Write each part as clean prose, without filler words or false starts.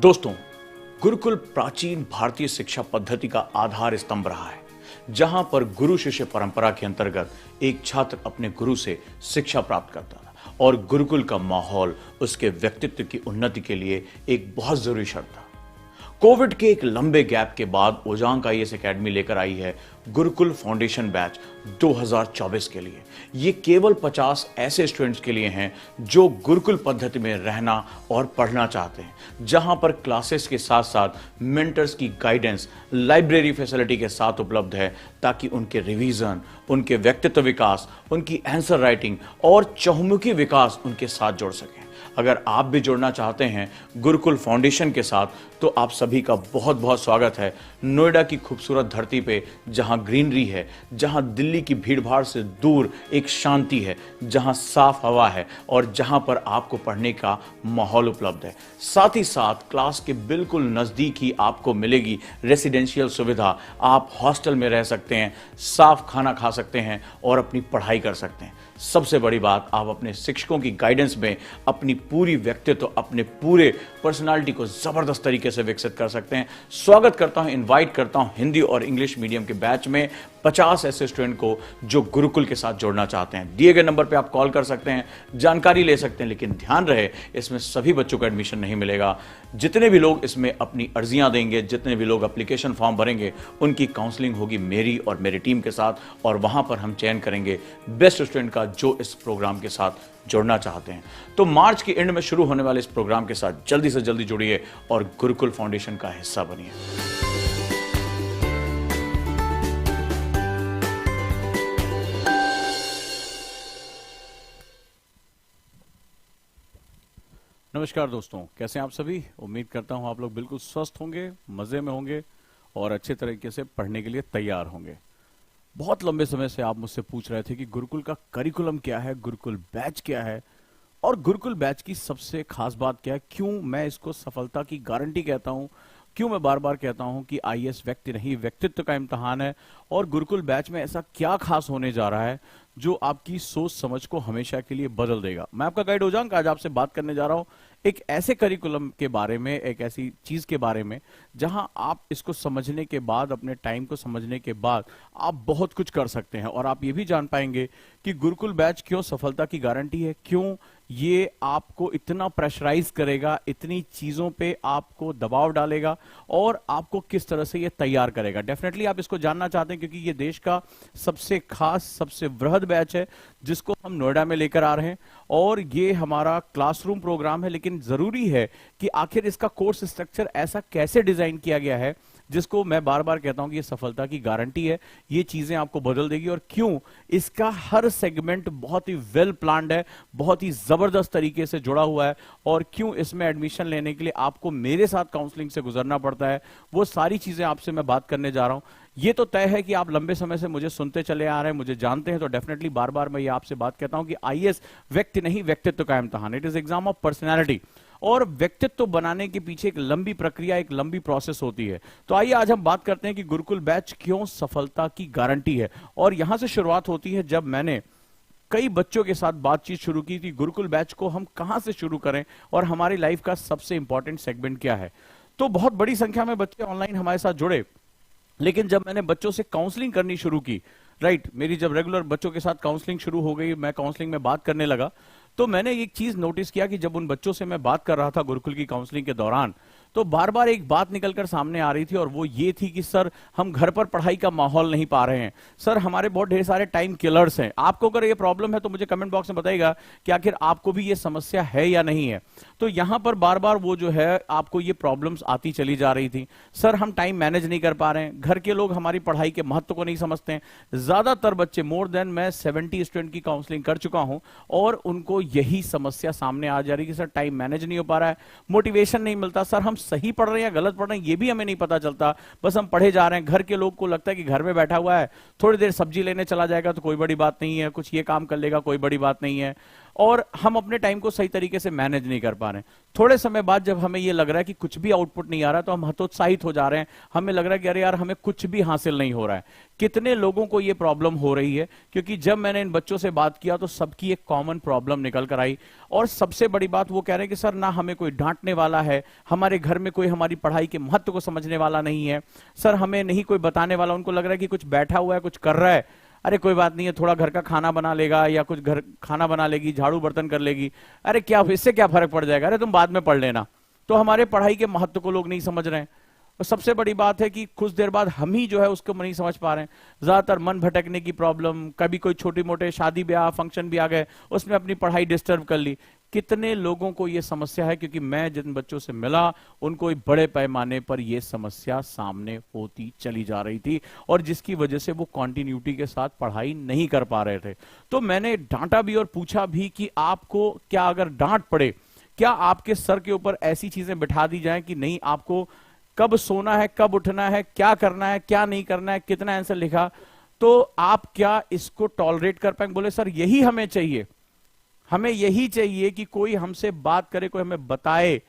दोस्तों, गुरुकुल प्राचीन भारतीय शिक्षा पद्धति का आधार स्तंभ रहा है, जहां पर गुरु शिष्य परंपरा के अंतर्गत एक छात्र अपने गुरु से शिक्षा प्राप्त करता था और गुरुकुल का माहौल उसके व्यक्तित्व की उन्नति के लिए एक बहुत जरूरी शर्त था। कोविड के एक लंबे गैप के बाद ओजांग आईएएस एकेडमी लेकर आई है गुरुकुल फाउंडेशन बैच 2024 के लिए। ये केवल 50 ऐसे स्टूडेंट्स के लिए हैं जो गुरुकुल पद्धति में रहना और पढ़ना चाहते हैं, जहां पर क्लासेस के साथ साथ मेंटर्स की गाइडेंस लाइब्रेरी फैसिलिटी के साथ उपलब्ध है, ताकि उनके रिवीजन, उनके व्यक्तित्व विकास, उनकी आंसर राइटिंग और चहुमुखी विकास उनके साथ जुड़ सकें। अगर आप भी जुड़ना चाहते हैं गुरुकुल फाउंडेशन के साथ, तो आप सभी का बहुत बहुत स्वागत है नोएडा की खूबसूरत धरती पे, जहां ग्रीनरी है, जहां दिल्ली की भीड़भाड़ से दूर एक शांति है, जहां साफ हवा है और जहां पर आपको पढ़ने का माहौल उपलब्ध है। साथ ही साथ क्लास के बिल्कुल नज़दीक ही आपको मिलेगी रेसिडेंशियल सुविधा। आप हॉस्टल में रह सकते हैं, साफ खाना खा सकते हैं और अपनी पढ़ाई कर सकते हैं। सबसे बड़ी बात, आप अपने शिक्षकों की गाइडेंस में अपनी पूरी व्यक्तित्व, अपने पूरे पर्सनालिटी को जबरदस्त तरीके से विकसित कर सकते हैं। स्वागत करता हूं, इनवाइट करता हूं हिंदी और इंग्लिश मीडियम के बैच में 50 ऐसे स्टूडेंट को जो गुरुकुल के साथ जोड़ना चाहते हैं। दिए गए नंबर पे आप कॉल कर सकते हैं, जानकारी ले सकते हैं, लेकिन ध्यान रहे इसमें सभी बच्चों को एडमिशन नहीं मिलेगा। जितने भी लोग इसमें अपनी अर्जियां देंगे, जितने भी लोग एप्लीकेशन फॉर्म भरेंगे, उनकी काउंसलिंग होगी मेरी और मेरी टीम के साथ, और वहां पर हम चयन करेंगे बेस्ट स्टूडेंट का जो इस प्रोग्राम के साथ जुड़ना चाहते हैं। तो मार्च के एंड में शुरू होने वाले इस प्रोग्राम के साथ जल्दी से जल्दी जुड़िए और गुरुकुल फाउंडेशन का हिस्सा बनिए। नमस्कार दोस्तों, कैसे हैं आप सभी। उम्मीद करता हूं आप लोग बिल्कुल स्वस्थ होंगे, मजे में होंगे और अच्छे तरीके से पढ़ने के लिए तैयार होंगे। बहुत लंबे समय से आप मुझसे पूछ रहे थे कि गुरुकुल का करिकुलम क्या है, गुरुकुल बैच क्या है और गुरुकुल बैच की सबसे खास बात क्या है, क्यों मैं इसको सफलता की गारंटी कहता हूं, क्यों मैं बार बार कहता हूं कि आईएएस व्यक्ति नहीं व्यक्तित्व का इम्तिहान है, और गुरुकुल बैच में ऐसा क्या खास होने जा रहा है जो आपकी सोच समझ को हमेशा के लिए बदल देगा। मैं आपका गाइड ओजांग आज आपसे बात करने जा रहा हूं एक ऐसे करिकुलम के बारे में, एक ऐसी चीज के बारे में जहां आप इसको समझने के बाद, अपने टाइम को समझने के बाद आप बहुत कुछ कर सकते हैं। और आप ये भी जान पाएंगे कि गुरुकुल बैच क्यों सफलता की गारंटी है, क्यों ये आपको इतना प्रेशराइज करेगा, इतनी चीजों पे आपको दबाव डालेगा और आपको किस तरह से ये तैयार करेगा। डेफिनेटली आप इसको जानना चाहते हैं, क्योंकि ये देश का सबसे खास, सबसे वृहद बैच है जिसको हम नोएडा में लेकर आ रहे हैं, और ये हमारा क्लासरूम प्रोग्राम है। लेकिन जरूरी है कि आखिर इसका कोर्स स्ट्रक्चर ऐसा कैसे डिजाइन किया गया है जिसको मैं बार बार कहता हूं कि ये सफलता की गारंटी है, ये चीजें आपको बदल देगी, और क्यों इसका हर सेगमेंट बहुत ही वेल प्लान्ड है, बहुत ही जबरदस्त तरीके से जुड़ा हुआ है, और क्यों इसमें एडमिशन लेने के लिए आपको मेरे साथ काउंसलिंग से गुजरना पड़ता है, वो सारी चीजें आपसे मैं बात करने जा रहा हूं। ये तो तय है कि आप लंबे समय से मुझे सुनते चले आ रहे हैं, मुझे जानते हैं, तो डेफिनेटली बार बार मैं ये आपसे बात कहता हूं कि आईएएस व्यक्ति नहीं व्यक्तित्व का इम्तिहान, it is exam of personality, और व्यक्तित्व बनाने के पीछे एक लंबी प्रक्रिया, एक लंबी प्रोसेस होती है। तो आइए आज हम बात करते हैं कि गुरुकुल बैच क्यों सफलता की गारंटी है। और यहां से शुरुआत होती है जब मैंने कई बच्चों के साथ बातचीत शुरू की थी, गुरुकुल बैच को हम कहां से शुरू करें और हमारी लाइफ का सबसे इंपॉर्टेंट सेगमेंट क्या है। तो बहुत बड़ी संख्या में बच्चे ऑनलाइन हमारे साथ जुड़े, लेकिन जब मैंने बच्चों से काउंसलिंग करनी शुरू की, राइट, मेरी जब रेगुलर बच्चों के साथ काउंसलिंग शुरू हो गई, मैं काउंसलिंग में बात करने लगा, तो मैंने एक चीज नोटिस किया कि जब उन बच्चों से मैं बात कर रहा था गुरुकुल की काउंसलिंग के दौरान, तो बार बार एक बात निकलकर सामने आ रही थी, और वो ये थी कि सर हम घर पर पढ़ाई का माहौल नहीं पा रहे हैं, सर हमारे बहुत ढेर सारे टाइम किलर्स हैं। आपको अगर ये प्रॉब्लम है तो मुझे कमेंट बॉक्स में बताइएगा कि आखिर आपको भी ये समस्या है या नहीं है। तो यहां पर बार बार वो जो है आपको ये प्रॉब्लम्स आती चली जा रही थी, सर हम टाइम मैनेज नहीं कर पा रहे हैं, घर के लोग हमारी पढ़ाई के महत्व को नहीं समझते हैं। ज्यादातर बच्चे, मोर देन मैं 70 स्टूडेंट की काउंसलिंग कर चुका हूं, और उनको यही समस्या सामने आ जा रही है कि सर टाइम मैनेज नहीं हो पा रहा है, मोटिवेशन नहीं मिलता, सर हम सही पढ़ रहे हैं या गलत पढ़ रहे हैं ये भी हमें नहीं पता चलता, बस हम पढ़े जा रहे हैं। घर के लोग को लगता है कि घर में बैठा हुआ है, थोड़ी देर सब्जी लेने चला जाएगा तो कोई बड़ी बात नहीं है, कुछ ये काम कर लेगा कोई बड़ी बात नहीं है, और हम अपने टाइम को सही तरीके से मैनेज नहीं कर पा रहे हैं। थोड़े समय बाद जब हमें ये लग रहा है कि कुछ भी आउटपुट नहीं आ रहा, तो हम हतोत्साहित हो जा रहे हैं, हमें लग रहा है कि अरे यार हमें कुछ भी हासिल नहीं हो रहा है। कितने लोगों को ये प्रॉब्लम हो रही है? क्योंकि जब मैंने इन बच्चों से बात किया तो सबकी एक कॉमन प्रॉब्लम निकल कर आई, और सबसे बड़ी बात वो कह रहे हैं कि सर ना हमें कोई डांटने वाला है, हमारे घर में कोई हमारी पढ़ाई के महत्व को समझने वाला नहीं है, सर हमें नहीं कोई बताने वाला। उनको लग रहा है कि कुछ बैठा हुआ है, कुछ कर रहा है, अरे कोई बात नहीं है, थोड़ा घर का खाना बना लेगा या कुछ घर खाना बना लेगी, झाड़ू बर्तन कर लेगी, अरे क्या इससे क्या फर्क पड़ जाएगा, अरे तुम बाद में पढ़ लेना। तो हमारे पढ़ाई के महत्व को लोग नहीं समझ रहे हैं। और सबसे बड़ी बात है कि कुछ देर बाद हम ही जो है उसको नहीं समझ पा रहे हैं। ज्यादातर मन भटकने की प्रॉब्लम, कभी कोई छोटी मोटे शादी ब्याह फंक्शन भी आ गए, उसमें अपनी पढ़ाई डिस्टर्ब कर ली। कितने लोगों को यह समस्या है? क्योंकि मैं जिन बच्चों से मिला उनको एक बड़े पैमाने पर यह समस्या सामने होती चली जा रही थी, और जिसकी वजह से वो कॉन्टिन्यूटी के साथ पढ़ाई नहीं कर पा रहे थे। तो मैंने डांटा भी और पूछा भी कि आपको क्या अगर डांट पड़े, क्या आपके सर के ऊपर ऐसी चीजें बिठा दी जाएं कि नहीं आपको कब सोना है, कब उठना है, क्या करना है, क्या नहीं करना है, कितना आंसर लिखा, तो आप क्या इसको टॉलरेट कर पाएंगे? बोले सर यही हमें चाहिए, हमें यही चाहिए कि कोई हमसे बात करे, कोई हमें बताए,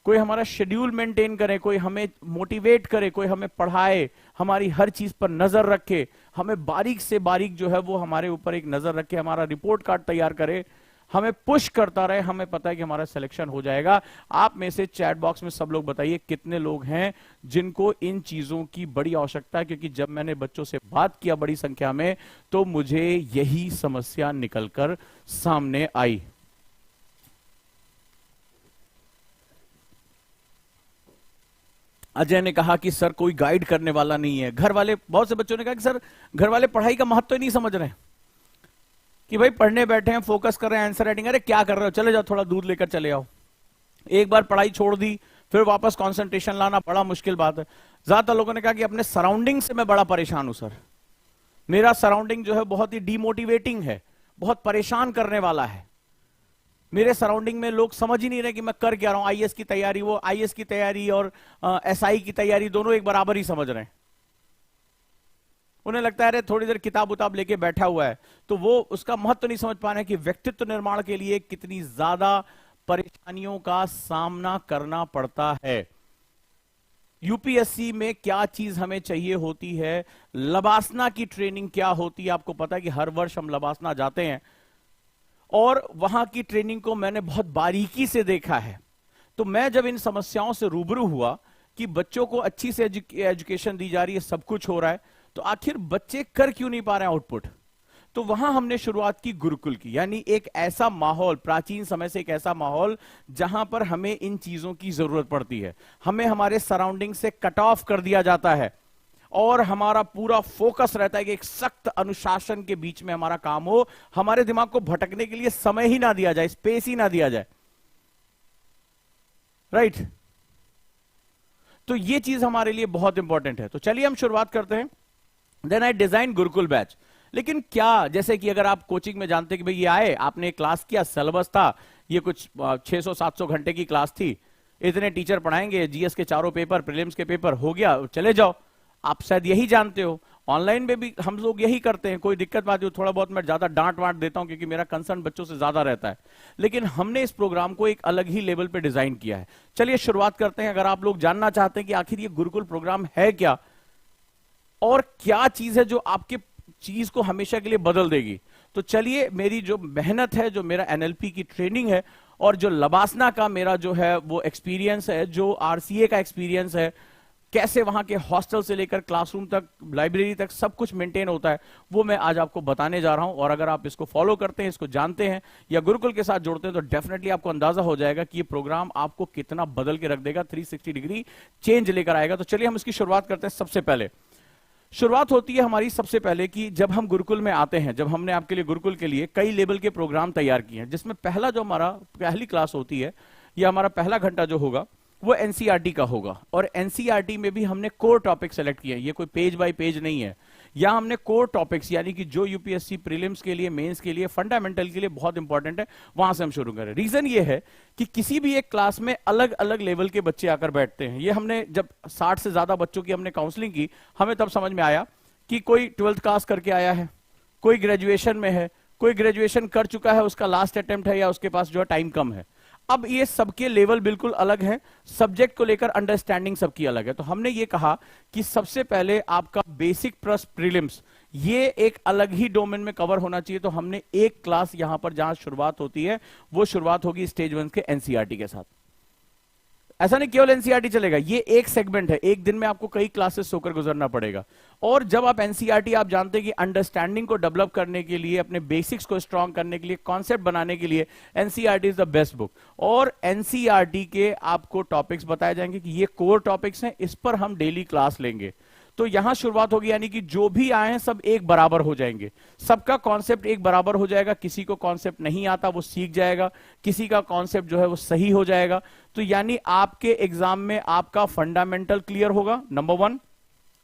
कोई हमारा शेड्यूल मेंटेन करे, कोई हमें मोटिवेट करे, कोई हमें पढ़ाए, हमारी हर चीज पर नजर रखे, हमें बारीक से बारीक जो है वो हमारे ऊपर एक नजर रखे, हमारा रिपोर्ट कार्ड तैयार करे, हमें पुश करता रहे। हमें पता है कि हमारा सिलेक्शन हो जाएगा। आप में से चैट बॉक्स में सब लोग बताइए कितने लोग हैं जिनको इन चीजों की बड़ी आवश्यकता है? क्योंकि जब मैंने बच्चों से बात किया बड़ी संख्या में, तो मुझे यही समस्या निकलकर सामने आई। अजय ने कहा कि सर कोई गाइड करने वाला नहीं है। घर वाले, बहुत से बच्चों ने कहा कि सर घर वाले पढ़ाई का महत्व ही नहीं समझ रहे हैं, कि भाई पढ़ने बैठे हैं, फोकस कर रहे हैं, आंसर राइटिंग, अरे क्या कर रहे हो, चले जाओ थोड़ा दूध लेकर चले आओ। एक बार पढ़ाई छोड़ दी फिर वापस कंसंट्रेशन लाना बड़ा मुश्किल बात है। ज्यादातर लोगों ने कहा कि अपने सराउंडिंग से मैं बड़ा परेशान हूं सर, मेरा सराउंडिंग जो है बहुत ही डीमोटिवेटिंग है, बहुत परेशान करने वाला है, मेरे सराउंडिंग में लोग समझ ही नहीं रहे कि मैं कर क्या रहा हूं। आईएएस की तैयारी, वो आईएएस की तैयारी और एसआई की तैयारी दोनों एक बराबर ही समझ रहे हैं। उन्हें लगता है अरे थोड़ी देर किताब उताब लेके बैठा हुआ है, तो वो उसका महत्व नहीं समझ पा रहे हैं कि व्यक्तित्व निर्माण के लिए कितनी ज्यादा परेशानियों का सामना करना पड़ता है। यूपीएससी में क्या चीज हमें चाहिए होती है, लबासना की ट्रेनिंग क्या होती है। आपको पता है कि हर वर्ष हम लबासना जाते हैं, और वहां की ट्रेनिंग को मैंने बहुत बारीकी से देखा है। तो मैं जब इन समस्याओं से रूबरू हुआ कि बच्चों को अच्छी से एजुकेशन दी जा रही है, सब कुछ हो रहा है, तो आखिर बच्चे कर क्यों नहीं पा रहे हैं आउटपुट? तो वहां हमने शुरुआत की गुरुकुल की, यानी एक ऐसा माहौल, प्राचीन समय से एक ऐसा माहौल जहां पर हमें इन चीजों की जरूरत पड़ती है। हमें हमारे सराउंडिंग से कट ऑफ कर दिया जाता है, और हमारा पूरा फोकस रहता है कि एक सख्त अनुशासन के बीच में हमारा काम हो, हमारे दिमाग को भटकने के लिए समय ही ना दिया जाए, स्पेस ही ना दिया जाए। राइट? तो ये चीज हमारे लिए बहुत इंपॉर्टेंट है। तो चलिए हम शुरुआत करते हैं। Then I design Gurukul batch. लेकिन क्या, जैसे कि अगर आप कोचिंग में जानते कि भाई ये आए, आपने क्लास किया, सिलेबस था, ये कुछ 600-700 घंटे की क्लास थी, इतने टीचर पढ़ाएंगे, जीएस के चारों पेपर, प्रीलिम्स के पेपर, हो गया, चले जाओ। आप शायद यही जानते हो। ऑनलाइन में भी हम लोग यही करते हैं, कोई दिक्कत बात हो, थोड़ा बहुत मैं ज्यादा डांट वांट देता हूं क्योंकि मेरा कंसर्न बच्चों से ज्यादा रहता है। लेकिन हमने इस प्रोग्राम को एक अलग ही लेवल पे डिजाइन किया है। चलिए शुरुआत करते हैं। अगर आप लोग जानना चाहते हैं कि आखिर ये गुरुकुल प्रोग्राम है क्या, और क्या चीज है जो आपके चीज को हमेशा के लिए बदल देगी, तो चलिए मेरी जो मेहनत है, जो मेरा एनएलपी की ट्रेनिंग है, और जो लबासना का मेरा जो है वो एक्सपीरियंस है, जो आरसीए का एक्सपीरियंस है, कैसे वहां के हॉस्टल से लेकर क्लासरूम तक, लाइब्रेरी तक सब कुछ मेंटेन होता है, वो मैं आज आपको बताने जा रहा हूं। और अगर आप इसको फॉलो करते हैं, इसको जानते हैं या गुरुकुल के साथ जोड़ते हैं, तो डेफिनेटली आपको अंदाजा हो जाएगा कि ये प्रोग्राम आपको कितना बदल के रख देगा, 360 डिग्री चेंज लेकर आएगा। तो चलिए हम इसकी शुरुआत करते हैं। सबसे पहले शुरुआत होती है हमारी सबसे पहले कि जब हम गुरुकुल में आते हैं, जब हमने आपके लिए गुरुकुल के लिए कई लेवल के प्रोग्राम तैयार किए हैं, जिसमें पहला जो हमारा पहली क्लास होती है या हमारा पहला घंटा जो होगा वो एनसीईआरटी का होगा। और एनसीईआरटी में भी हमने कोर टॉपिक सेलेक्ट किए हैं, ये कोई पेज बाय पेज नहीं है। या हमने कोर टॉपिक्स, यानी कि जो यूपीएससी प्रीलिम्स के लिए, मेंस के लिए, फंडामेंटल के लिए बहुत इंपॉर्टेंट है, वहां से हम शुरू करें। रीजन ये है कि किसी भी एक क्लास में अलग अलग लेवल के बच्चे आकर बैठते हैं। ये हमने जब 60 से ज्यादा बच्चों की हमने काउंसलिंग की, हमें तब समझ में आया कि कोई 12th पास करके आया है, कोई ग्रेजुएशन में है, कोई ग्रेजुएशन कर चुका है, उसका लास्ट अटेम्प्ट है, या उसके पास जो है टाइम कम है। अब ये सबके लेवल बिल्कुल अलग है, सब्जेक्ट को लेकर अंडरस्टैंडिंग सबकी अलग है। तो हमने ये कहा कि सबसे पहले आपका बेसिक प्लस प्रीलिम्स ये एक अलग ही डोमेन में कवर होना चाहिए। तो हमने एक क्लास यहां पर जहां शुरुआत होती है वो शुरुआत होगी स्टेज 1 के एनसीईआरटी के साथ। ऐसा नहीं केवल एनसीईआरटी चलेगा, ये एक सेगमेंट है, एक दिन में आपको कई क्लासेस होकर गुजरना पड़ेगा। और जब आप एनसीईआरटी, आप जानते हैं कि अंडरस्टैंडिंग को डेवलप करने के लिए, अपने बेसिक्स को स्ट्रांग करने के लिए, कॉन्सेप्ट बनाने के लिए NCERT is the best book. और एनसीईआरटी के आपको टॉपिक्स बताए जाएंगे कि ये कोर टॉपिक्स हैं, इस पर हम डेली क्लास लेंगे। तो यहां शुरुआत होगी, यानी कि जो भी आए हैं सब एक बराबर हो जाएंगे, सबका कॉन्सेप्ट एक बराबर हो जाएगा। किसी को कॉन्सेप्ट नहीं आता वो सीख जाएगा, किसी का कॉन्सेप्ट जो है वो सही हो जाएगा। तो यानी आपके एग्जाम में आपका फंडामेंटल क्लियर होगा, नंबर 1।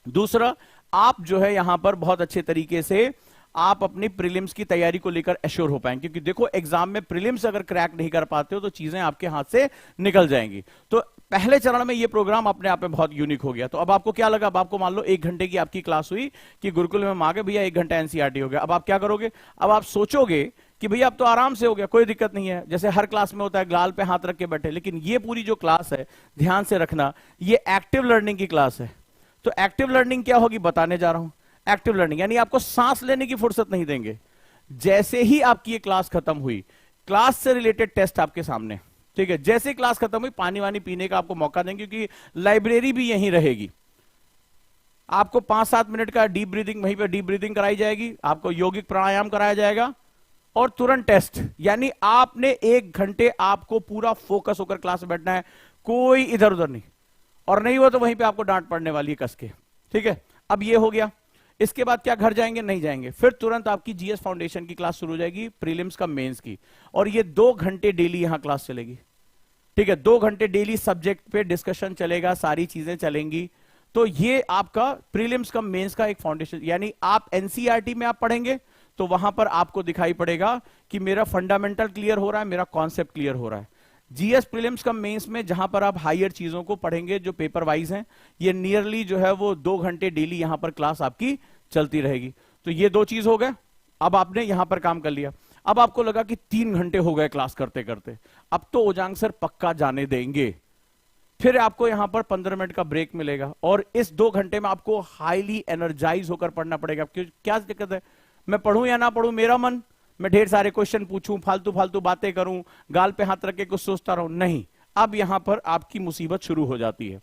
दूसरा, आप जो है यहां पर बहुत अच्छे तरीके से आप अपनी प्रीलिम्स की तैयारी को लेकर एश्योर हो पाएंगे, क्योंकि देखो एग्जाम में प्रीलिम्स अगर क्रैक नहीं कर पाते हो तो चीजें आपके हाथ से निकल जाएंगी। तो पहले चरण में ये प्रोग्राम अपने आप में बहुत यूनिक हो गया। तो अब आपको क्या लगा, अब आपको मान लो 1 घंटे की आपकी क्लास हुई कि गुरुकुल में मांगे भैया 1 घंटा एनसीईआरटी हो गया। अब आप क्या करोगे, अब आप सोचोगे कि भैया अब तो आराम से हो गया, कोई दिक्कत नहीं है, जैसे हर क्लास में होता है गाल पे हाथ रख के बैठे। लेकिन ये पूरी जो क्लास है, ध्यान से रखना, ये एक्टिव लर्निंग की क्लास है। तो एक्टिव लर्निंग क्या होगी बताने जा रहा हूं। एक्टिव लर्निंग यानी आपको सांस लेने की फुर्सत नहीं देंगे। जैसे ही आपकी ये क्लास खत्म हुई, क्लास से रिलेटेड टेस्ट आपके सामने, ठीक है। जैसे क्लास खत्म हुई पानी वानी पीने का आपको मौका देंगे, क्योंकि लाइब्रेरी भी यहीं रहेगी। आपको 5-7 मिनट का डीप ब्रीदिंग, वहीं पे डीप ब्रीदिंग कराई जाएगी, आपको यौगिक प्राणायाम कराया जाएगा और तुरंत टेस्ट। यानी आपने 1 घंटे आपको पूरा फोकस होकर क्लास में बैठना है, कोई इधर उधर नहीं। और नहीं हुआ तो वहीं पे आपको डांट पड़ने वाली है कस के, ठीक है। अब ये हो गया, इसके बाद क्या घर जाएंगे, नहीं जाएंगे, फिर तुरंत आपकी जीएस फाउंडेशन की क्लास शुरू हो जाएगी, प्रीलिम्स का मेंस की। और ये 2 घंटे डेली यहां क्लास चलेगी, ठीक है। 2 घंटे डेली सब्जेक्ट पे डिस्कशन चलेगा, सारी चीजें चलेंगी। तो ये आपका प्रीलिम्स का मेंस का एक फाउंडेशन। यानी आप एनसीईआरटी में आप पढ़ेंगे तो वहां पर आपको दिखाई पड़ेगा कि मेरा फंडामेंटल क्लियर हो रहा है, मेरा कॉन्सेप्ट क्लियर हो रहा है। जीएस प्रीलिम्स का मेंस में जहां पर आप हायर चीजों को पढ़ेंगे जो पेपर वाइज हैं, ये नियरली जो है वो 2 घंटे डेली यहां पर क्लास आपकी चलती रहेगी। तो ये 2 चीज हो गए। अब आपने यहां पर काम कर लिया। अब आपको लगा कि 3 घंटे हो गए क्लास करते करते, अब तो ओजांग सर पक्का जाने देंगे। फिर आपको यहां पर 15 मिनट का ब्रेक मिलेगा और इस 2 घंटे में आपको हाईली एनर्जाइज होकर पढ़ना पड़ेगा। क्या दिक्कत है, मैं पढ़ूं या ना पढ़ूं, मेरा मन, मैं ढेर सारे क्वेश्चन पूछूं, फालतू फालतू बातें करूं, गाल पे हाथ रख के कुछ सोचता रहूं, नहीं। अब यहां पर आपकी मुसीबत शुरू हो जाती है।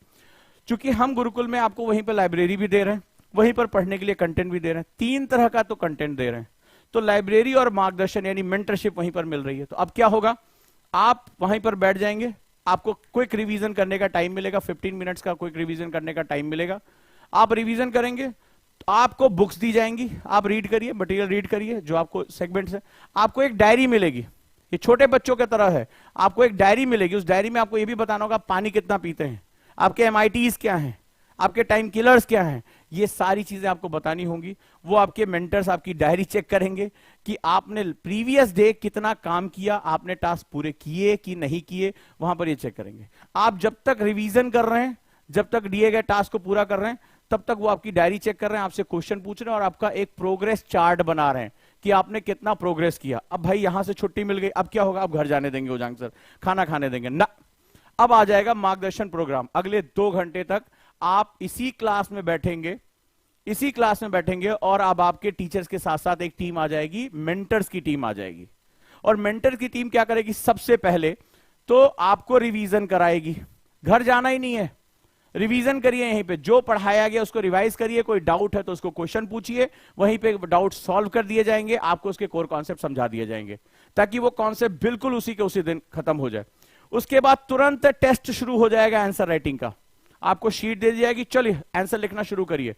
क्योंकि हम गुरुकुल में आपको वहीं पर लाइब्रेरी भी दे रहे हैं, वहीं पर पढ़ने के लिए कंटेंट भी दे रहे हैं, 3 तरह का तो कंटेंट दे रहे हैं। तो लाइब्रेरी और मार्गदर्शन यानी मेंटरशिप वहीं पर मिल रही है। तो अब क्या होगा, आप वहीं पर बैठ जाएंगे, आपको क्विक रिवीजन करने का टाइम मिलेगा, 15 मिनट्स का क्विक रिवीजन करने का टाइम मिलेगा। आप रिवीजन करेंगे तो आपको बुक्स दी जाएंगी, आप रीड करिए, मटेरियल रीड करिए जो आपको सेगमेंट्स है। आपको एक डायरी मिलेगी, ये छोटे बच्चों की तरह है, आपको एक डायरी मिलेगी। उस डायरी में आपको ये भी बताना होगा पानी कितना पीते हैं, आपके एमआईटीज क्या हैं, आपके टाइम किलर्स क्या हैं, ये सारी चीजें आपको बतानी होंगी। वो आपके मेंटर्स आपकी डायरी चेक करेंगे कि आपने प्रीवियस डे कितना काम किया, आपने टास्क पूरे किए कि नहीं किए, वहां पर ये चेक करेंगे। आप जब तक रिवीजन कर रहे हैं, जब तक दिए गए टास्क को पूरा कर रहे हैं, तब तक वो आपकी डायरी चेक कर रहे हैं, आपसे क्वेश्चन पूछ रहे हैं और आपका एक प्रोग्रेस चार्ट बना रहे हैं कि आपने कितना प्रोग्रेस किया। अब भाई यहां से छुट्टी मिल गई, अब क्या होगा, अब घर जाने देंगे ओजांग सर, खाना खाने देंगे ना। अब आ जाएगा मार्गदर्शन प्रोग्राम। अगले 2 घंटे तक आप इसी क्लास में बैठेंगे, इसी क्लास में बैठेंगे और अब आपके टीचर्स के साथ साथ एक टीम आ जाएगी, मेंटर्स की टीम आ जाएगी। और मेंटर्स की टीम क्या करेगी, सबसे पहले तो आपको रिवीजन कराएगी। घर जाना ही नहीं है, रिवीजन करिए, यहीं पे जो पढ़ाया गया उसको रिवाइज करिए, कोई डाउट है तो उसको क्वेश्चन पूछिए, वहीं पे डाउट सॉल्व कर दिए जाएंगे, आपको उसके कोर कॉन्सेप्ट समझा दिए जाएंगे ताकि वो कॉन्सेप्ट बिल्कुल उसी के उसी दिन खत्म हो जाए। उसके बाद तुरंत टेस्ट शुरू हो जाएगा आंसर राइटिंग का, आपको शीट दे दी जाएगी, चलिए आंसर लिखना शुरू करिए।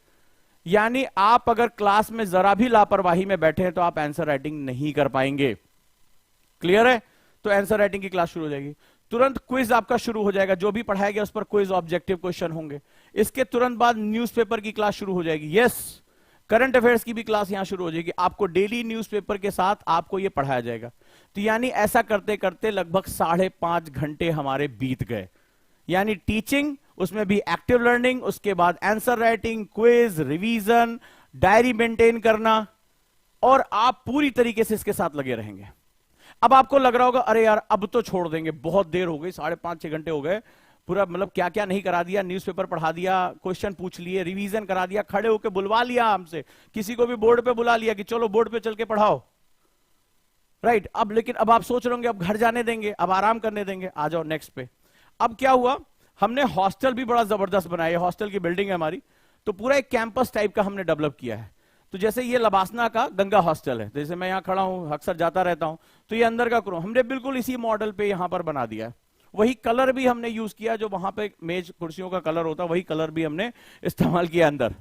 यानी आप अगर क्लास में जरा भी लापरवाही में बैठे हैं तो आप आंसर राइटिंग नहीं कर पाएंगे। क्लियर है? तो आंसर राइटिंग की क्लास शुरू हो जाएगी। तुरंत क्विज आपका शुरू हो जाएगा, जो भी पढ़ाया गया उस पर क्विज ऑब्जेक्टिव क्वेश्चन होंगे। इसके तुरंत बाद न्यूज़पेपर की क्लास शुरू हो जाएगी। यस, करंट अफेयर्स की भी क्लास यहां शुरू हो जाएगी। आपको डेली न्यूज़पेपर के साथ आपको यह पढ़ाया जाएगा। तो यानी ऐसा करते करते लगभग 5.5 घंटे हमारे बीत गए। यानी टीचिंग, उसमें भी एक्टिव लर्निंग, उसके बाद answer writing, quiz, revision, diary maintain करना और आप पूरी तरीके से इसके साथ लगे रहेंगे। अब आपको लग रहा होगा अरे यार अब तो छोड़ देंगे, बहुत देर हो गई, 5.5-6 घंटे हो गए, पूरा मतलब क्या क्या नहीं करा दिया, न्यूज़पेपर पढ़ा दिया, क्वेश्चन पूछ लिए, रिवीजन करा दिया, खड़े होकर बुलवा लिया हमसे, किसी को भी बोर्ड पे बुला लिया कि चलो बोर्ड पे चल के पढ़ाओ, राइट। अब लेकिन अब आप सोच रहे होंगे अब घर जाने देंगे, अब आराम करने देंगे, आ जाओ नेक्स्ट पे। अब क्या हुआ, हमने हॉस्टल भी बड़ा जबरदस्त बनाया, हॉस्टल की बिल्डिंग है हमारी, तो पूरा एक कैंपस टाइप का हमने डेवलप किया है। तो जैसे ये लबासना का गंगा हॉस्टल है, जैसे मैं यहाँ खड़ा हूँ, अक्सर जाता रहता हूँ, तो ये अंदर का क्रोम हमने बिल्कुल इसी मॉडल पे यहाँ पर बना दिया है। वही कलर भी हमने यूज किया, जो वहां पे मेज कुर्सियों का कलर होता है वही कलर भी हमने इस्तेमाल किया अंदर।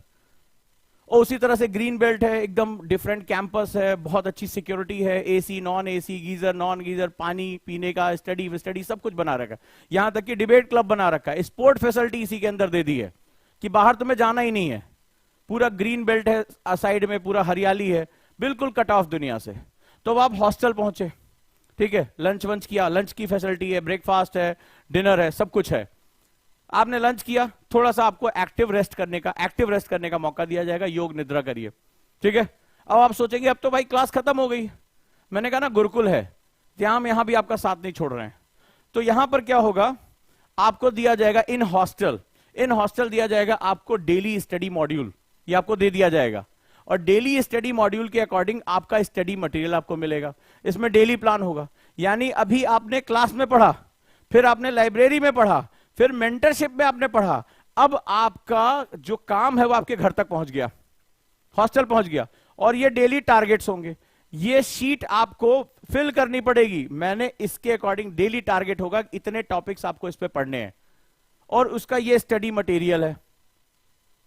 और उसी तरह से ग्रीन बेल्ट है, एकदम डिफरेंट कैंपस है, बहुत अच्छी सिक्योरिटी है, AC non AC, geyser non geyser, पानी पीने का, स्टडी विस्टडी सब कुछ बना रखा है, यहां तक कि डिबेट क्लब बना रखा है, स्पोर्ट फैसिलिटी इसी के अंदर दे दी है कि बाहर तुम्हें जाना ही नहीं है, पूरा ग्रीन बेल्ट है, साइड में पूरा हरियाली है, बिल्कुल कट ऑफ दुनिया से। तो अब आप हॉस्टल पहुंचे, ठीक है, लंच वंच किया, लंच की फैसिलिटी है, ब्रेकफास्ट है, डिनर है, सब कुछ है। आपने लंच किया, थोड़ा सा आपको एक्टिव रेस्ट करने का मौका दिया जाएगा, योग निद्रा करिए, ठीक है। अब आप सोचेंगे अब तो भाई क्लास खत्म हो गई, मैंने कहा ना गुरुकुल है, हम यहां भी आपका साथ नहीं छोड़ रहे हैं। तो यहां पर क्या होगा, आपको दिया जाएगा इन हॉस्टल दिया जाएगा आपको डेली स्टडी मॉड्यूल, ये आपको दे दिया जाएगा, और डेली स्टडी मॉड्यूल के अकॉर्डिंग आपका स्टडी मटेरियल आपको मिलेगा, इसमें डेली प्लान होगा। यानी अभी आपने क्लास में पढ़ा, फिर आपने लाइब्रेरी में पढ़ा, फिर मेंटरशिप में आपने पढ़ा, अब आपका जो काम है वो आपके घर तक पहुंच गया, हॉस्टल पहुंच गया, और ये डेली टारगेट्स होंगे, ये शीट आपको फिल करनी पड़ेगी, मैंने इसके अकॉर्डिंग डेली टारगेट होगा, इतने टॉपिक्स आपको इस पे पढ़ने हैं, और उसका ये स्टडी मटेरियल है,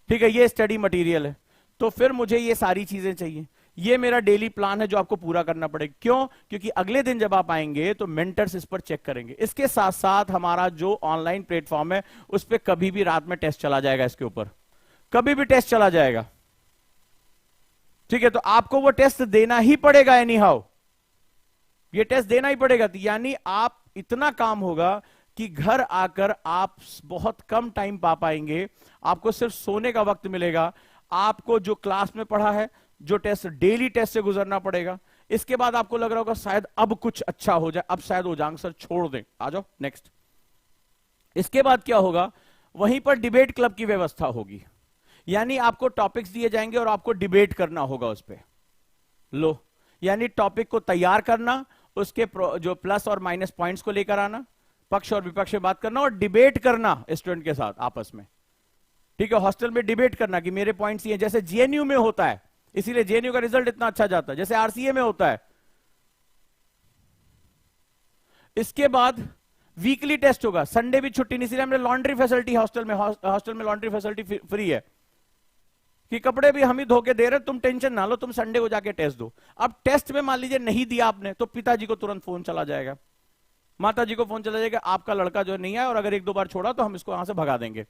ठीक है, ये स्टडी मटेरियल है। तो फिर मुझे ये सारी चीजें चाहिए, ये मेरा डेली प्लान है जो आपको पूरा करना पड़ेगा। क्यों? क्योंकि अगले दिन जब आप आएंगे तो मेंटर्स इस पर चेक करेंगे। इसके साथ साथ हमारा जो ऑनलाइन प्लेटफॉर्म है उस पर कभी भी रात में टेस्ट चला जाएगा, इसके ऊपर कभी भी टेस्ट चला जाएगा, ठीक है। तो आपको वो टेस्ट देना ही पड़ेगा, एनी हाउ ये टेस्ट देना ही पड़ेगा। यानी आप इतना काम होगा कि घर आकर आप बहुत कम टाइम पा पाएंगे, आपको सिर्फ सोने का वक्त मिलेगा, आपको जो क्लास में पढ़ा है, जो टेस्ट डेली टेस्ट से गुजरना पड़ेगा। इसके बाद आपको लग रहा होगा शायद अब कुछ अच्छा हो जाए, अब शायद वो जांग सर छोड़ दें, आ जाओ नेक्स्ट। इसके बाद क्या होगा, वहीं पर डिबेट क्लब की व्यवस्था होगी, यानी आपको टॉपिक्स दिए जाएंगे और आपको डिबेट करना होगा उस पर। लो, यानी टॉपिक को तैयार करना, उसके जो प्लस और माइनस पॉइंट्स को लेकर आना, पक्ष और विपक्ष में बात करना और डिबेट करना स्टूडेंट के साथ आपस में, ठीक है। हॉस्टल में डिबेट करना कि मेरे पॉइंट्स ये, जैसे जेएनयू में होता है, इसीलिए जेएनयू का रिजल्ट इतना अच्छा जाता है, जैसे आरसीए में होता है। इसके बाद वीकली टेस्ट होगा, संडे भी छुट्टी नहीं, इसलिए हमने लॉन्ड्री फैसिलिटी हॉस्टल में लॉन्ड्री फैसिलिटी फ्री है कि कपड़े भी हम ही धो के दे रहे, तुम टेंशन ना लो, तुम संडे को जाके टेस्ट दो। अब टेस्ट में मान लीजिए नहीं दिया आपने, तो पिताजी को तुरंत फोन चला जाएगा, माता जी को फोन चला जाएगा, आपका लड़का जो नहीं आया और अगर 1-2 बार छोड़ा तो हम इसको यहां से भगा देंगे,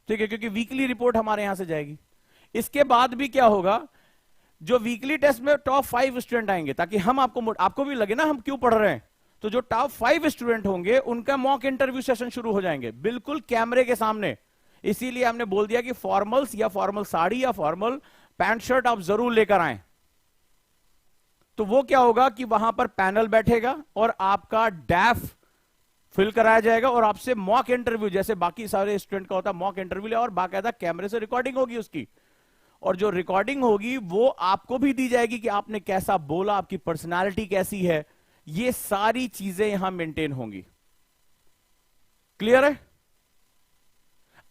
ठीक है, क्योंकि वीकली रिपोर्ट हमारे यहां से जाएगी। इसके बाद भी क्या होगा, जो वीकली टेस्ट में टॉप 5 स्टूडेंट आएंगे, ताकि हम आपको भी लगे ना हम क्यों पढ़ रहे हैं, तो जो टॉप 5 स्टूडेंट होंगे उनका मॉक इंटरव्यू सेशन शुरू हो जाएंगे, बिल्कुल कैमरे के सामने। इसीलिए हमने बोल दिया कि फॉर्मल्स या फॉर्मल साड़ी या फॉर्मल पैंट शर्ट आप जरूर लेकर आए। तो वो क्या होगा कि वहां पर पैनल बैठेगा और आपका डैफ फिल कराया जाएगा और आपसे मॉक इंटरव्यू, जैसे बाकी सारे स्टूडेंट का होता है मॉक इंटरव्यू, और बाकायदा कैमरे से रिकॉर्डिंग होगी उसकी, और जो रिकॉर्डिंग होगी वो आपको भी दी जाएगी कि आपने कैसा बोला, आपकी पर्सनालिटी कैसी है, ये सारी चीजें यहां मेंटेन होंगी। क्लियर है?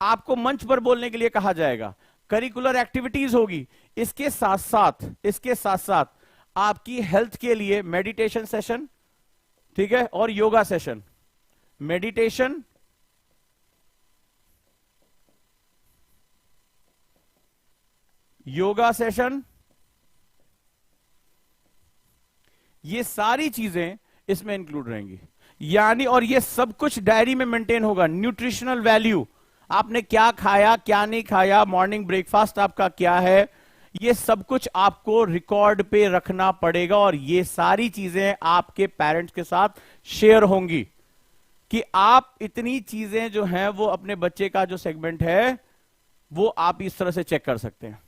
आपको मंच पर बोलने के लिए कहा जाएगा, करिकुलर एक्टिविटीज होगी, इसके साथ साथ आपकी हेल्थ के लिए मेडिटेशन सेशन, ठीक है, और yoga session. Meditation, yoga session, ये सारी चीजें इसमें इंक्लूड रहेंगी। यानी और ये सब कुछ डायरी में मेंटेन होगा। न्यूट्रिशनल वैल्यू, आपने क्या खाया क्या नहीं खाया, मॉर्निंग ब्रेकफास्ट आपका क्या है, ये सब कुछ आपको रिकॉर्ड पे रखना पड़ेगा, और ये सारी चीजें आपके पेरेंट्स के साथ शेयर होंगी कि आप इतनी चीजें जो हैं वो अपने बच्चे का जो सेगमेंट है वो आप इस तरह से चेक कर सकते हैं।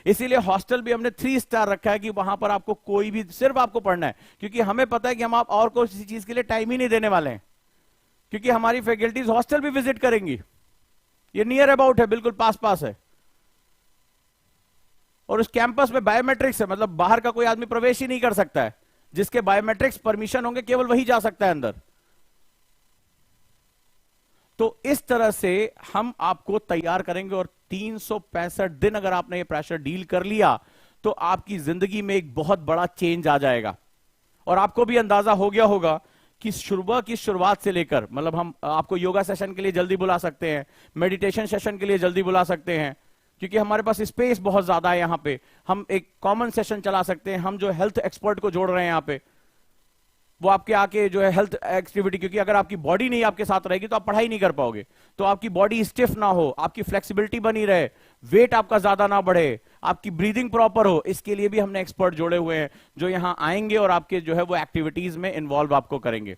इसीलिए हॉस्टल भी हमने 3 स्टार रखा है कि वहां पर आपको कोई भी, सिर्फ आपको पढ़ना है, क्योंकि हमें पता है कि हम आप और कोई किसी चीज के लिए टाइम ही नहीं देने वाले हैं, क्योंकि हमारी फैकल्टीज हॉस्टल भी विजिट करेंगी। ये नियर अबाउट है, बिल्कुल पास पास है, और उस कैंपस में बायोमेट्रिक्स है, मतलब बाहर का कोई आदमी प्रवेश ही नहीं कर सकता है, जिसके बायोमेट्रिक्स परमिशन होंगे केवल वही जा सकता है अंदर। तो इस तरह से हम आपको तैयार करेंगे, और 365 दिन अगर आपने ये प्रेशर डील कर लिया तो आपकी जिंदगी में एक बहुत बड़ा चेंज आ जाएगा। और आपको भी अंदाजा हो गया होगा कि सुबह की शुरुआत से लेकर, मतलब हम आपको योगा सेशन के लिए जल्दी बुला सकते हैं, मेडिटेशन सेशन के लिए जल्दी बुला सकते हैं, क्योंकि हमारे पास स्पेस बहुत ज्यादा है। यहां पे हम एक कॉमन सेशन चला सकते हैं, हम जो हेल्थ एक्सपर्ट को जोड़ रहे हैं यहां पे, वो आपके आके जो है हेल्थ एक्टिविटी, क्योंकि अगर आपकी बॉडी नहीं आपके साथ रहेगी तो आप पढ़ाई नहीं कर पाओगे। तो आपकी बॉडी स्टिफ ना हो, आपकी फ्लेक्सिबिलिटी बनी रहे, वेट आपका ज्यादा ना बढ़े, आपकी ब्रीदिंग प्रॉपर हो, इसके लिए भी हमने एक्सपर्ट जोड़े हुए हैं जो यहां आएंगे और आपके जो है वो एक्टिविटीज में इन्वॉल्व आपको करेंगे।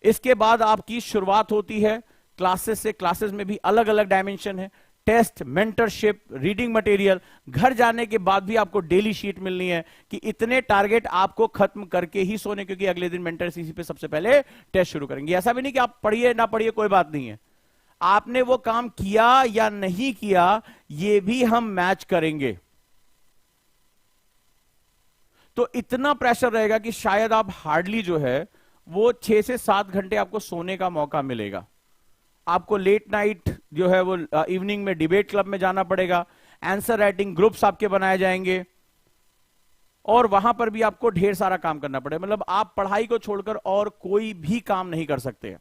इसके बाद आपकी शुरुआत होती है क्लासेस से। क्लासेस में भी अलग अलग डायमेंशन है, टेस्ट, मेंटरशिप, रीडिंग मटेरियल। घर जाने के बाद भी आपको डेली शीट मिलनी है कि इतने टारगेट आपको खत्म करके ही सोने, क्योंकि अगले दिन मेंटर सीसी पे सबसे पहले टेस्ट शुरू करेंगे। ऐसा भी नहीं कि आप पढ़िए ना पढ़िए कोई बात नहीं है, आपने वो काम किया या नहीं किया ये भी हम मैच करेंगे। तो इतना प्रेशर रहेगा कि शायद आप हार्डली जो है वो 6 से 7 घंटे आपको सोने का मौका मिलेगा। आपको लेट नाइट जो है वो इवनिंग में डिबेट क्लब में जाना पड़ेगा, आंसर राइटिंग ग्रुप्स आपके बनाए जाएंगे, और वहां पर भी आपको ढेर सारा काम करना पड़ेगा। मतलब आप पढ़ाई को छोड़कर और कोई भी काम नहीं कर सकते,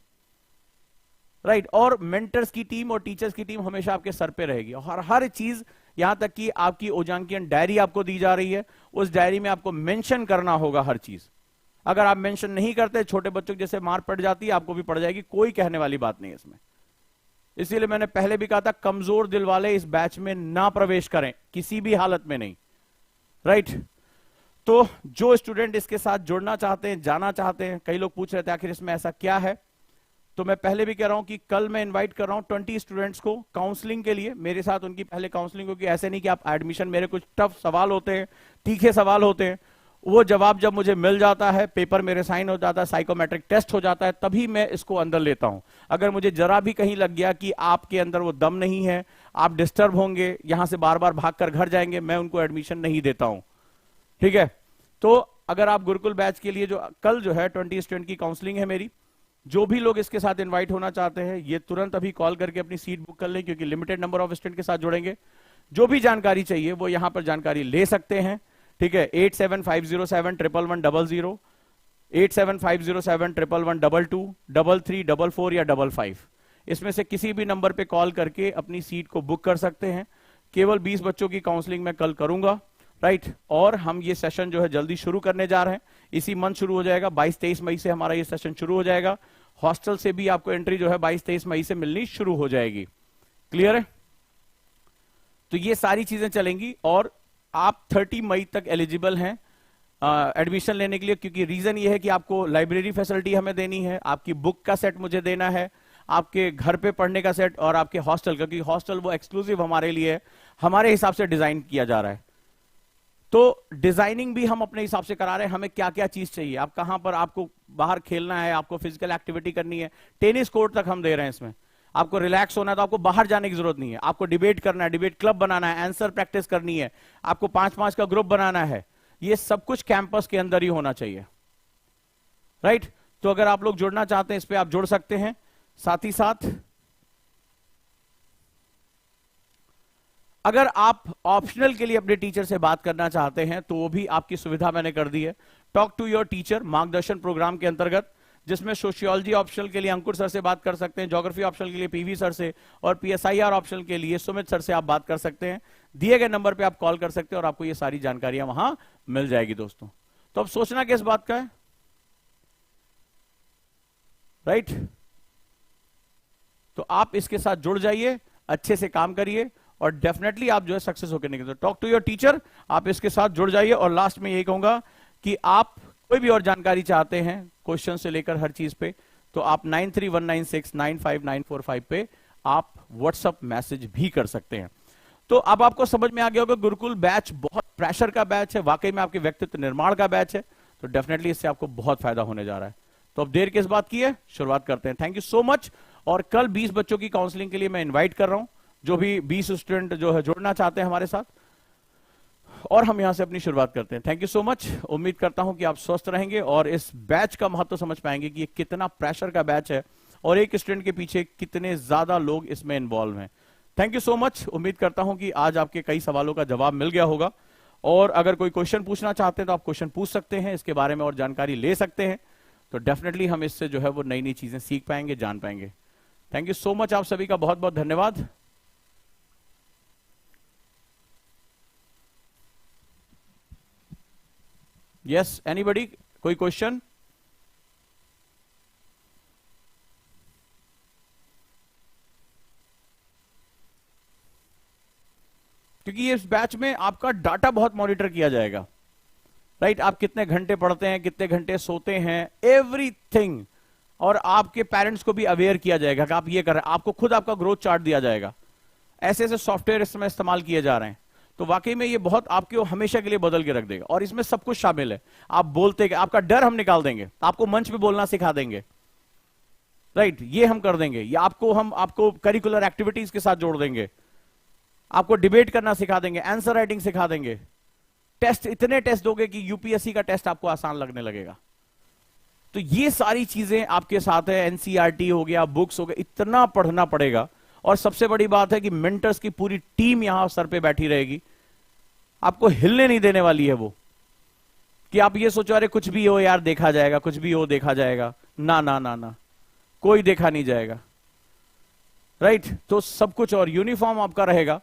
राइट। और मेंटर्स की टीम और टीचर्स की टीम हमेशा आपके सर पे रहेगी, और हर चीज, यहां तक कि आपकी ओजांकियन डायरी आपको दी जा रही है, उस डायरी में आपको मेंशन करना होगा हर चीज। अगर आप मेंशन नहीं करते, छोटे बच्चों की जैसे मार पड़ जाती है, आपको भी पड़ जाएगी, कोई कहने वाली बात नहीं है इसमें। इसीलिए मैंने पहले भी कहा था, कमजोर दिल वाले इस बैच में ना प्रवेश करें किसी भी हालत में नहीं, राइट। तो जो स्टूडेंट इसके साथ जुड़ना चाहते हैं, जाना चाहते हैं, कई लोग पूछ रहे थे आखिर इसमें ऐसा क्या है, तो मैं पहले भी कह रहा हूं कि कल मैं इनवाइट कर रहा हूं 20 स्टूडेंट्स को काउंसलिंग के लिए। मेरे साथ उनकी पहले काउंसलिंग होगी। ऐसे नहीं कि आप एडमिशन, मेरे कुछ टफ सवाल होते हैं, तीखे सवाल होते हैं, वो जवाब जब मुझे मिल जाता है, पेपर मेरे साइन हो जाता है, साइकोमेट्रिक टेस्ट हो जाता है, तभी मैं इसको अंदर लेता हूं। अगर मुझे जरा भी कहीं लग गया कि आपके अंदर वो दम नहीं है, आप डिस्टर्ब होंगे, यहां से बार बार भागकर घर जाएंगे, मैं उनको एडमिशन नहीं देता हूं, ठीक है। तो अगर आप गुरुकुल बैच के लिए, जो कल जो है 20 स्टूडेंट की काउंसलिंग है मेरी, जो भी लोग इसके साथ इन्वाइट होना चाहते हैं ये तुरंत अभी कॉल करके अपनी सीट बुक कर लें, क्योंकि लिमिटेड नंबर ऑफ स्टूडेंट के साथ जुड़ेंगे। जो भी जानकारी चाहिए वो यहां पर जानकारी ले सकते हैं, ठीक है। 8750711100, 8750711122, 33 44 या 55, इसमें से किसी भी नंबर पे कॉल करके अपनी सीट को बुक कर सकते हैं। केवल 20 बच्चों की काउंसलिंग मैं कल करूंगा, राइट। और हम ये सेशन जो है जल्दी शुरू करने जा रहे हैं, इसी मंथ शुरू हो जाएगा, 22-23 मई से हमारा ये सेशन शुरू हो जाएगा। हॉस्टल से भी आपको एंट्री जो है 22-23 मई से मिलनी शुरू हो जाएगी। क्लियर है? तो ये सारी चीजें चलेंगी, और आप 30 मई तक एलिजिबल हैं एडमिशन लेने के लिए, क्योंकि रीजन ये है कि आपको लाइब्रेरी फैसिलिटी हमें देनी है, आपकी बुक का सेट मुझे देना है, आपके घर पे पढ़ने का सेट, और आपके हॉस्टल का, क्योंकि हॉस्टल वो एक्सक्लूसिव हमारे लिए है, हमारे हिसाब से डिजाइन किया जा रहा है। तो डिजाइनिंग भी हम अपने हिसाब से करा रहे हैं, हमें क्या क्या चीज चाहिए, आप कहां पर आपको बाहर खेलना है, आपको फिजिकल एक्टिविटी करनी है, टेनिस कोर्ट तक हम दे रहे हैं इसमें। आपको रिलैक्स होना है तो आपको बाहर जाने की जरूरत नहीं है, आपको डिबेट करना है, डिबेट क्लब बनाना है, आंसर प्रैक्टिस करनी है, आपको 5-5 का ग्रुप बनाना है, ये सब कुछ कैंपस के अंदर ही होना चाहिए, राइट। तो अगर आप लोग जुड़ना चाहते हैं इस पे आप जुड़ सकते हैं। साथ ही साथ अगर आप ऑप्शनल के लिए अपने टीचर से बात करना चाहते हैं तो वो भी आपकी सुविधा मैंने कर दी है। टॉक टू योर टीचर मार्गदर्शन प्रोग्राम के अंतर्गत, जिसमें सोशियोलॉजी ऑप्शनल के लिए अंकुर सर से बात कर सकते हैं, ज्योग्राफी ऑप्शनल के लिए पीवी सर से, और पीएसआईआर ऑप्शनल के लिए सुमित सर से आप बात कर सकते हैं। दिए गए नंबर पे आप कॉल कर सकते हैं और आपको ये सारी जानकारियां वहां मिल जाएगी दोस्तों। तो अब सोचना किस बात का है, राइट। तो आप इसके साथ जुड़ जाइए, अच्छे से काम करिए, और डेफिनेटली आप जो है सक्सेस होकर निकले। टॉक टू योर टीचर, आप इसके साथ जुड़ जाइए। और लास्ट में यही कहूंगा कि आप कोई भी और जानकारी चाहते हैं, क्वेश्चन से लेकर हर चीज पे, तो आप 9319695945 पे आप व्हाट्सएप मैसेज भी कर सकते हैं। तो अब आपको समझ में आ गया होगा गुरुकुल बैच बहुत प्रेशर का बैच है, वाकई में आपके व्यक्तित्व निर्माण का बैच है। तो डेफिनेटली इससे आपको बहुत फायदा होने जा रहा है। तो अब देर किस बात की है, शुरुआत करते हैं। Thank you so much. और कल 20 बच्चों की काउंसलिंग के लिए मैं इनवाइट कर रहा हूं, जो भी 20 स्टूडेंट जो है जुड़ना चाहते हैं हमारे साथ, और हम यहां से अपनी शुरुआत करते हैं। Thank you so much. उम्मीद करता हूं कि आप स्वस्थ रहेंगे और इस बैच का महत्व समझ पाएंगे कि ये कितना प्रेशर का बैच है और एक स्टूडेंट के पीछे कितने ज्यादा लोग इसमें इन्वॉल्व हैं। Thank you so much. उम्मीद करता हूं कि आज आपके कई सवालों का जवाब मिल गया होगा, और अगर कोई क्वेश्चन पूछना चाहते हैं तो आप क्वेश्चन पूछ सकते हैं, इसके बारे में और जानकारी ले सकते हैं। तो डेफिनेटली हम इससे जो है वो नई नई चीजें सीख पाएंगे, जान पाएंगे। Thank you so much. आप सभी का बहुत बहुत धन्यवाद। यस, एनीबडी, कोई क्वेश्चन? क्योंकि इस बैच में आपका डाटा बहुत मॉनिटर किया जाएगा, राइट? आप कितने घंटे पढ़ते हैं, कितने घंटे सोते हैं, एवरीथिंग। और आपके पेरेंट्स को भी अवेयर किया जाएगा कि आप ये कर रहे हैं। आपको खुद आपका ग्रोथ चार्ट दिया जाएगा। ऐसे ऐसे सॉफ्टवेयर इसमें इस्तेमाल किए जा रहे हैं। तो वाकई में ये बहुत आपको हमेशा के लिए बदल के रख देगा, और इसमें सब कुछ शामिल है। आप बोलते, आपका डर हम निकाल देंगे, आपको मंच पे बोलना सिखा देंगे, राइट? ये हम कर देंगे। ये हम आपको करिकुलर एक्टिविटीज के साथ जोड़ देंगे, आपको डिबेट करना सिखा देंगे, आंसर राइटिंग सिखा देंगे, टेस्ट, इतने टेस्ट दोगे कि यूपीएससी का टेस्ट आपको आसान लगने लगेगा। तो ये सारी चीजें आपके साथ है। एनसीईआरटी हो गया, बुक्स हो गया, इतना पढ़ना पड़ेगा। और सबसे बड़ी बात है कि मेंटर्स की पूरी टीम यहां सर पे बैठी रहेगी, आपको हिलने नहीं देने वाली है वो, कि आप ये सोचो अरे कुछ भी हो यार देखा जाएगा, कुछ भी हो देखा जाएगा। ना ना ना ना, कोई देखा नहीं जाएगा, राइट? तो सब कुछ, और यूनिफॉर्म आपका रहेगा,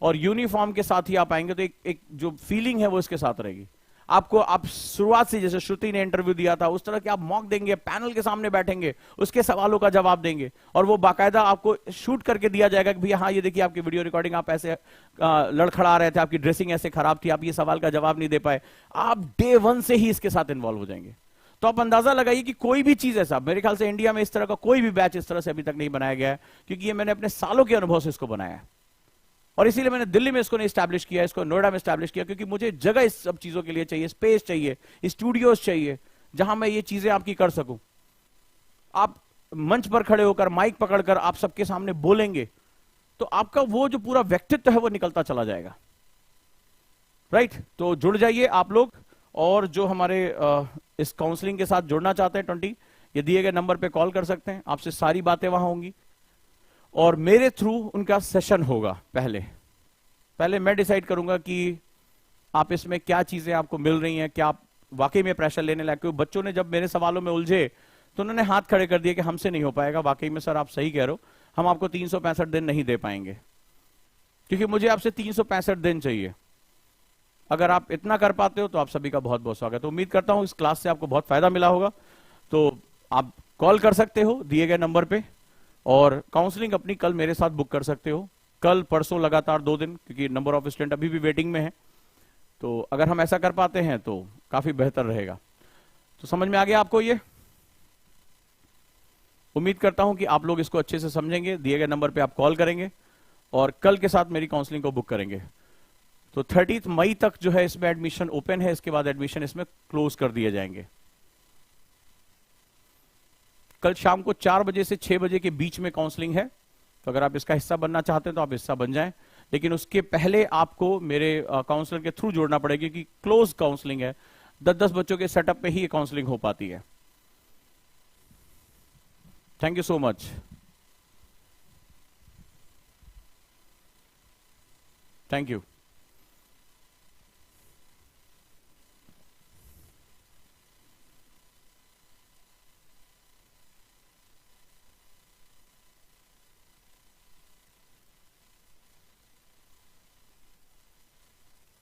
और यूनिफॉर्म के साथ ही आप आएंगे तो एक जो फीलिंग है वो इसके साथ रहेगी। आपको, आप शुरुआत से, जैसे श्रुति ने इंटरव्यू दिया था उस तरह के आप मॉक देंगे, पैनल के सामने बैठेंगे, उसके सवालों का जवाब देंगे, और वो बाकायदा आपको शूट करके दिया जाएगा कि भैया हाँ ये देखिए आपकी वीडियो रिकॉर्डिंग, आप ऐसे लड़खड़ा रहे थे, आपकी ड्रेसिंग ऐसे खराब थी, आप ये सवाल का जवाब नहीं दे पाए। आप डे 1 से ही इसके साथ इन्वॉल्व हो जाएंगे। तो आप अंदाजा लगाइए कि कोई भी चीज ऐसा, मेरे ख्याल से इंडिया में इस तरह का कोई भी बैच इस तरह से अभी तक नहीं बनाया गया है, क्योंकि ये मैंने अपने सालों के अनुभव से इसको बनाया है। और इसीलिए मैंने दिल्ली में इसको नहीं एस्टैब्लिश किया, इसको नोएडा में एस्टैब्लिश किया, क्योंकि मुझे जगह इस सब चीजों के लिए चाहिए, स्पेस चाहिए, स्टूडियोज चाहिए, जहां मैं ये चीजें आपकी कर सकूं। आप मंच पर खड़े होकर, माइक पकड़कर आप सबके सामने बोलेंगे, तो आपका वो जो पूरा व्यक्तित्व है वो निकलता चला जाएगा, राइट? तो जुड़ जाइए आप लोग, और जो हमारे इस काउंसलिंग के साथ जुड़ना चाहते हैं 20, ये दिए गए नंबर पे कॉल कर सकते हैं, आपसे सारी बातें वहां होंगी, और मेरे थ्रू उनका सेशन होगा। पहले मैं डिसाइड करूंगा कि आप इसमें क्या चीजें आपको मिल रही हैं, क्या आप वाकई में प्रेशर लेने लायक। क्योंकि बच्चों ने जब मेरे सवालों में उलझे तो उन्होंने हाथ खड़े कर दिए कि हमसे नहीं हो पाएगा। वाकई में सर आप सही कह रहे हो, हम आपको 365 दिन नहीं दे पाएंगे, क्योंकि मुझे आपसे 365 दिन चाहिए। अगर आप इतना कर पाते हो तो आप सभी का बहुत बहुत स्वागत है। उम्मीद करता हूं इस क्लास से आपको बहुत फायदा मिला होगा। तो आप कॉल कर सकते हो दिए गए नंबर पे, और काउंसलिंग अपनी कल मेरे साथ बुक कर सकते हो, कल परसों लगातार 2 दिन, क्योंकि नंबर ऑफ स्टूडेंट अभी भी वेटिंग में है। तो अगर हम ऐसा कर पाते हैं तो काफी बेहतर रहेगा। तो समझ में आ गया आपको ये? उम्मीद करता हूं कि आप लोग इसको अच्छे से समझेंगे। दिए गए नंबर पे आप कॉल करेंगे और कल के साथ मेरी काउंसलिंग को बुक करेंगे। तो 30 मई तक जो है इसमें एडमिशन ओपन है, इसके बाद एडमिशन इसमें क्लोज कर दिए जाएंगे। कल शाम को 4 बजे से 6 बजे के बीच में काउंसलिंग है, तो अगर आप इसका हिस्सा बनना चाहते हैं तो आप हिस्सा बन जाएं। लेकिन उसके पहले आपको मेरे काउंसलर के थ्रू जोड़ना पड़ेगा, क्योंकि क्लोज काउंसलिंग है, 10-10 बच्चों के सेटअप में ही काउंसलिंग हो पाती है। Thank you so much. Thank you.